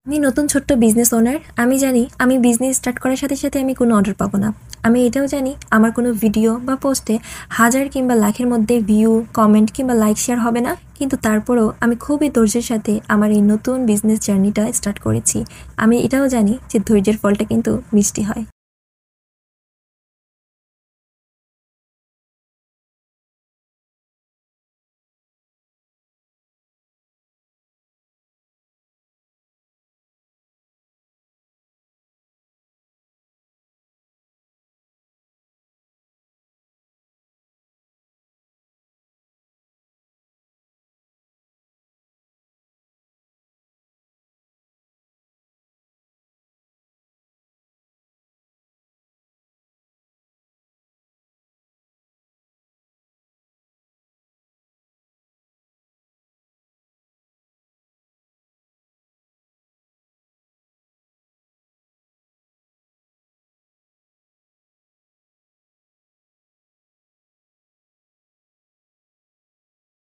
আমি নতুন ছোট্ট বিজনেস ওনার। আমি জানি আমি বিজনেস স্টার্ট করার সাথে সাথে আমি কোনো অর্ডার পাবো না। আমি এটাও জানি আমার কোনো ভিডিও বা পোস্টে হাজার কিংবা লাখের মধ্যে ভিউ, কমেন্ট কিংবা লাইক শেয়ার হবে না। কিন্তু তারপরেও আমি খুবই ধৈর্যের সাথে আমার এই নতুন বিজনেস জার্নিটা স্টার্ট করেছি। আমি এটাও জানি যে ধৈর্যের ফলটা কিন্তু মিষ্টি হয়।